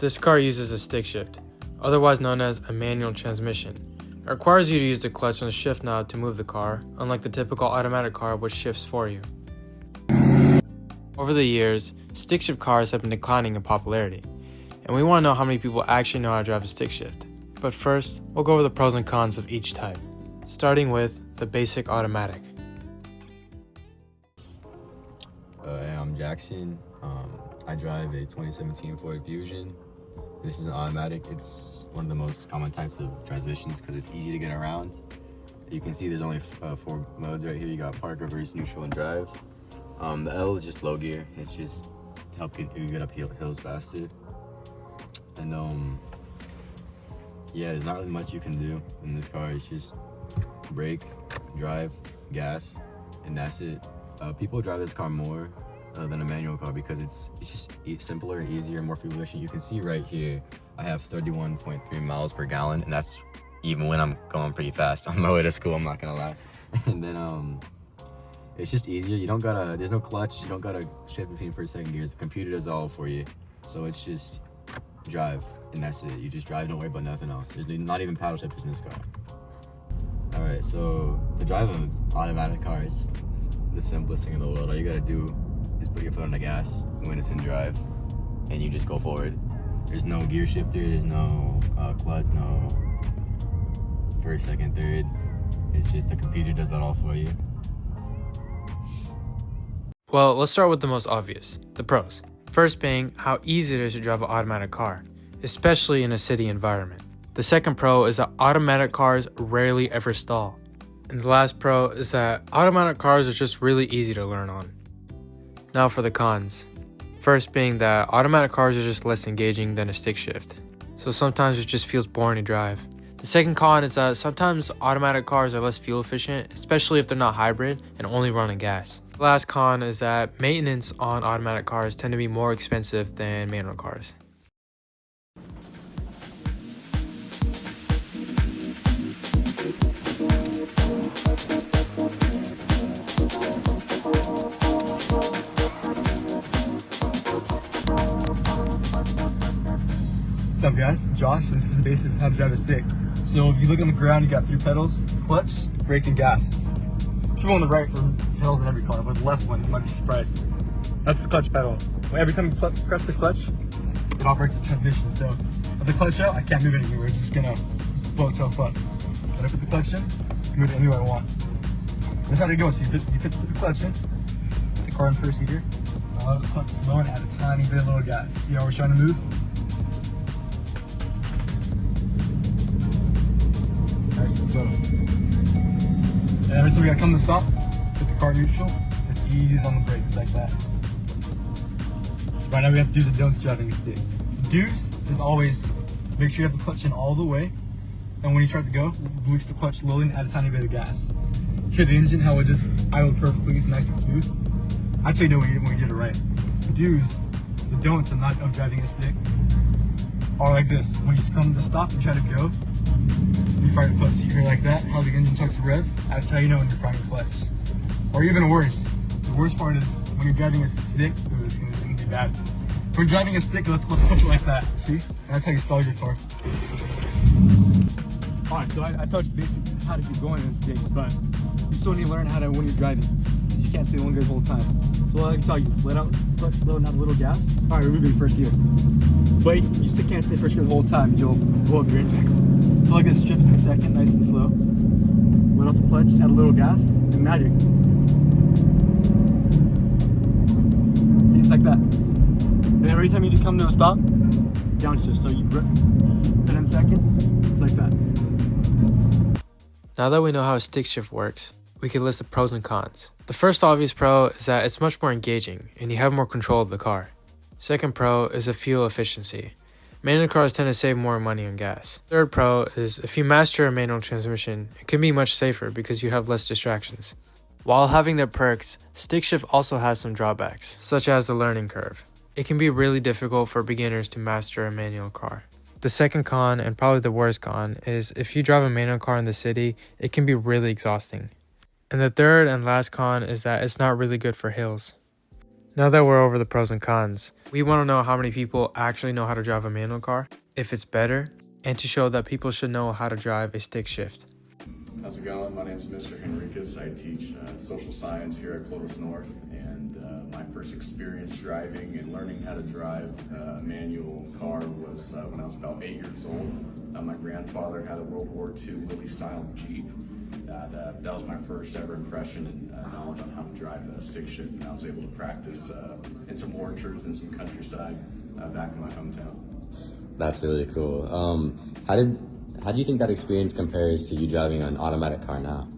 This car uses a stick shift, otherwise known as a manual transmission. It requires you to use the clutch and the shift knob to move the car, unlike the typical automatic car which shifts for you. Over the years, stick shift cars have been declining in popularity, and we want to know how many people actually know how to drive a stick shift. But first, we'll go over the pros and cons of each type, starting with the basic automatic. I'm Jackson. I drive a 2017 Ford Fusion. This is an automatic. It's one of the most common types of transmissions because it's easy to get around. You can see there's only 4 modes right here. You got park, reverse, neutral, and drive. The L is just low gear. It's just to help you get up hills faster. And yeah, there's not really much you can do in this car. It's just brake, drive, gas, and that's it. People drive this car more than a manual car because it's just simpler, easier, more fuel efficient. You can see right here, I have 31.3 miles per gallon, and that's even when I'm going pretty fast on my way to school, I'm not gonna lie. And then it's just easier. You don't gotta, there's no clutch, you don't gotta shift between first, second gears. The computer does it all for you. So it's just drive, and that's it. You just drive, don't worry about nothing else. There's not even paddle shifters in this car. All right, so to drive an automatic car is the simplest thing in the world. All you gotta do is put your foot on the gas when it's in drive, and you just go forward. There's no gear shifter, there's no clutch, no first, second, third. It's just the computer does that all for you. Well, let's start with the most obvious, the pros. First being how easy it is to drive an automatic car, especially in a city environment. The second pro is that automatic cars rarely ever stall. And the last pro is that automatic cars are just really easy to learn on. Now for the cons. First being that automatic cars are just less engaging than a stick shift, so sometimes it just feels boring to drive. The second con is that sometimes automatic cars are less fuel efficient, especially if they're not hybrid and only run on gas. The last con is that maintenance on automatic cars tend to be more expensive than manual cars. What's up guys, Josh. This is the basics of how to drive a stick. So if you look on the ground, you got 3 pedals: clutch, brake, and gas. 2 on the right for pedals in every car, but the left one, you might be surprised. That's the clutch pedal. Every time you press the clutch, it operates the transmission. So with the clutch out, I can't move it anywhere. It's just gonna blow itself up. But I put the clutch in, I can move it anywhere I want. That's how it goes. So you put the clutch in, put the car in first gear, allow the clutch to low and add a tiny bit of little gas. See how we're trying to move? Nice and slow. And every time we gotta come to a stop, put the car neutral, just ease on the brakes like that. Right now we have do's and don'ts driving a stick. Do's is always make sure you have the clutch in all the way, and when you start to go, release the clutch slowly and add a tiny bit of gas. Hear the engine, how it just idled perfectly, it's nice and smooth. I'd say no when you get it right. Do's, the don'ts of driving a stick are like this. When you come to a stop and try to go, you fire the clutch, you hear like that, how the engine tucks the rev, that's how you know when you're firing the clutch. Or even worse, the worst part is when you're driving a stick, this is gonna be bad. When you're driving a stick, let's push it like that, see? And that's how you stall your car. Alright, so I taught you basically how to keep going in a stick, but you still need to learn how to when you're driving. You can't stay one gear the whole time. So I can tell you, let out, clutch slow and have a little gas. Alright, we're moving first gear. But you still can't stay first gear the whole time, you'll blow up your engine. So like this, shift in second, nice and slow. Let out the clutch, add a little gas, and magic. See, it's like that. And every time you do come to a stop, downshift. So you grip, put in second, it's like that. Now that we know how a stick shift works, we can list the pros and cons. The first obvious pro is that it's much more engaging and you have more control of the car. Second pro is the fuel efficiency. Manual cars tend to save more money on gas. Third pro is if you master a manual transmission, it can be much safer because you have less distractions. While having their perks, stick shift also has some drawbacks, such as the learning curve. It can be really difficult for beginners to master a manual car. The second con, and probably the worst con, is if you drive a manual car in the city, it can be really exhausting. And the third and last con is that it's not really good for hills. Now that we're over the pros and cons, we want to know how many people actually know how to drive a manual car, if it's better, and to show that people should know how to drive a stick shift. How's it going? My name is Mr. Henriquez. I teach social science here at Clovis North, and my first experience driving and learning how to drive a manual car was when I was about 8 years old. My grandfather had a World War II Willys-style Jeep. That was my first ever impression and knowledge on how to drive a stick shift, and I was able to practice in some orchards and some countryside back in my hometown. That's really cool. How do you think that experience compares to you driving an automatic car now?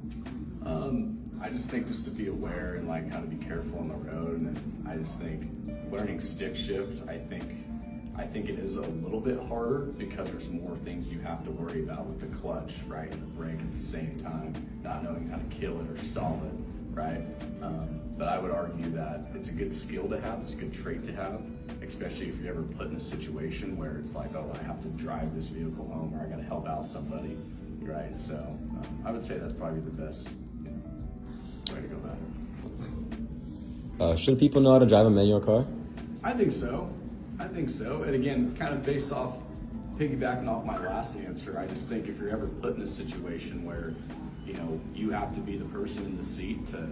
I just think just to be aware and like how to be careful on the road, and I just think learning stick shift, I think it is a little bit harder because there's more things you have to worry about with the clutch, right, and the brake at the same time, not knowing how to kill it or stall it, right? But I would argue that it's a good skill to have, it's a good trait to have, especially if you're ever put in a situation where it's like, oh, I have to drive this vehicle home, or I got to help out somebody, right? So I would say that's probably the best way to go about it. Should people know how to drive a manual car? I think so. And again, kind of based off, piggybacking off my last answer, I just think if you're ever put in a situation where, you have to be the person in the seat to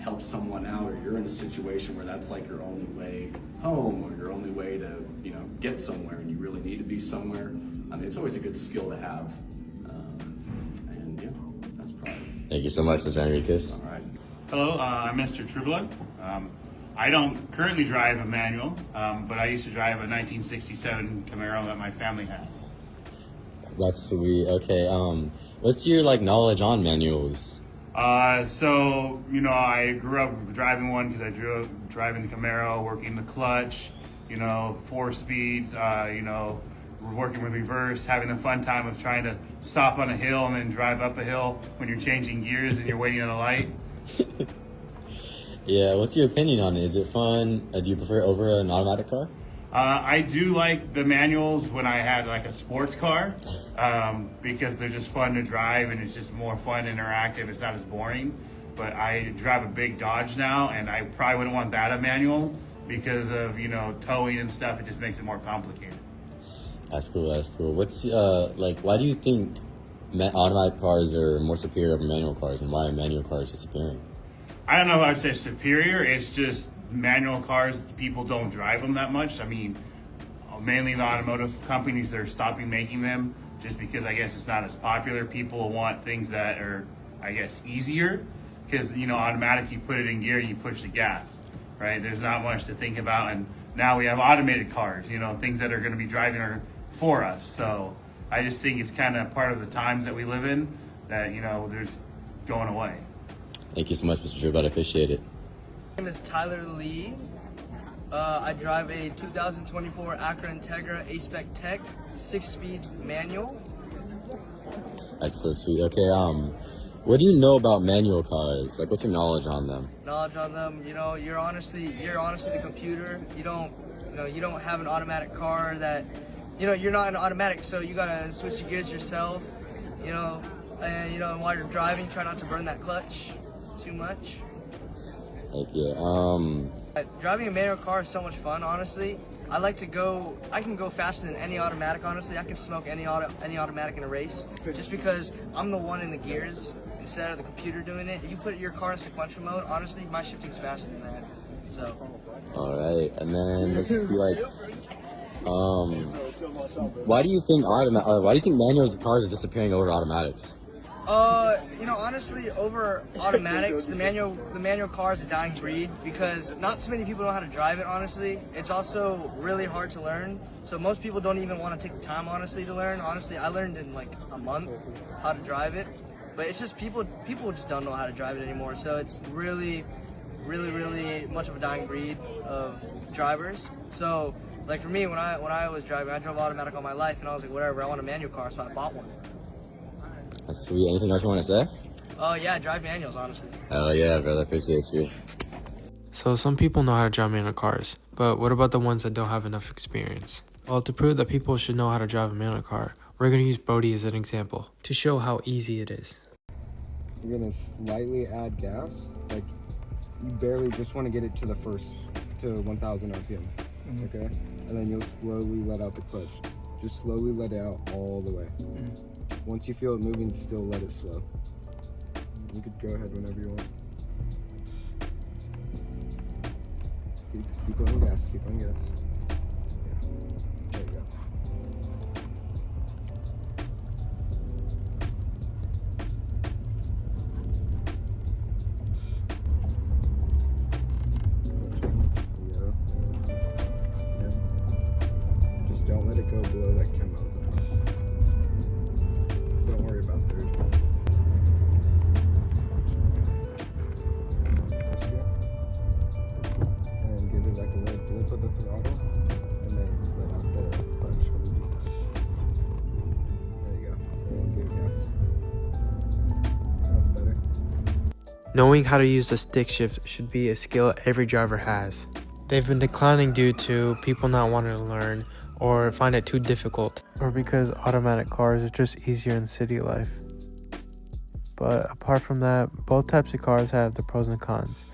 help someone out, or you're in a situation where that's like your only way home or your only way to, get somewhere and you really need to be somewhere, I mean, it's always a good skill to have. And yeah, that's probably. Thank you so much, Mr. Enriquez. All right. Hello, I'm Mr. Trueblood. I don't currently drive a manual, but I used to drive a 1967 Camaro that my family had. That's sweet. Okay, what's your knowledge on manuals? So I grew up driving one because I grew up driving the Camaro, working the clutch, 4 speeds, working with reverse, having the fun time of trying to stop on a hill and then drive up a hill when you're changing gears and you're waiting at a light. Yeah, what's your opinion on it? Is it fun? Do you prefer it over an automatic car? I do like the manuals when I had like a sports car, because they're just fun to drive and it's just more fun, interactive. It's not as boring. But I drive a big Dodge now, and I probably wouldn't want that a manual because of towing and stuff. It just makes it more complicated. That's cool. What's why do you think automatic cars are more superior over manual cars, and why are manual cars disappearing? I don't know if I would say superior. It's just manual cars, people don't drive them that much. I mean, mainly the automotive companies are stopping making them just because I guess it's not as popular. People want things that are, I guess, easier because, automatic, you put it in gear, you push the gas, right? There's not much to think about. And now we have automated cars, things that are going to be driving are for us. So I just think it's kind of part of the times that we live in that, there's going away. Thank you so much, Mr. Drew, I appreciate it. My name is Tyler Lee. I drive a 2024 Acura Integra A-Spec Tech 6-speed manual. That's so sweet. Okay, what do you know about manual cars? What's your knowledge on them? Knowledge on them, you're honestly the computer. You don't have an automatic car that, you're not an automatic, so you gotta switch the gears yourself. And while you're driving, try not to burn that clutch too much. Thank you. Driving a manual car is so much fun, honestly. I can go faster than any automatic, honestly. I can smoke any automatic in a race just because I'm the one in the gears instead of the computer doing it. If you put your car in sequential mode, honestly, my shifting's faster than that. So. All right, and then let's be why do you think manual cars are disappearing over automatics? Honestly, over automatics, the manual car is a dying breed because not so many people know how to drive it, honestly. It's also really hard to learn, so most people don't even want to take the time, honestly, to learn. Honestly, I learned in a month how to drive it, but it's just people just don't know how to drive it anymore, so it's really, really, really much of a dying breed of drivers. So, for me, when I was driving, I drove automatic all my life, and I was like, whatever, I want a manual car, so I bought one. That's sweet. Anything else you want to say? Oh, yeah, drive manuals, honestly. Oh, yeah, brother. Appreciate you. So some people know how to drive manual cars, but what about the ones that don't have enough experience? Well, to prove that people should know how to drive a manual car, we're going to use Brody as an example to show how easy it is. You're going to slightly add gas, you barely just want to get it to 1,000 RPM, okay? And then you'll slowly let out the clutch. Just slowly let it out all the way. Once you feel it moving, still let it slow. You could go ahead whenever you want. Keep on gas, keep on gas. Yeah. There you go. Just don't let it go below like 10 miles an hour. Don't worry about 30. And give it like a little blip of the throttle, and then let out the clutch when you do that. There you go. And give gas. That's better. Knowing how to use the stick shift should be a skill every driver has. They've been declining due to people not wanting to learn or find it too difficult, or because automatic cars are just easier in city life. But apart from that, both types of cars have the pros and cons.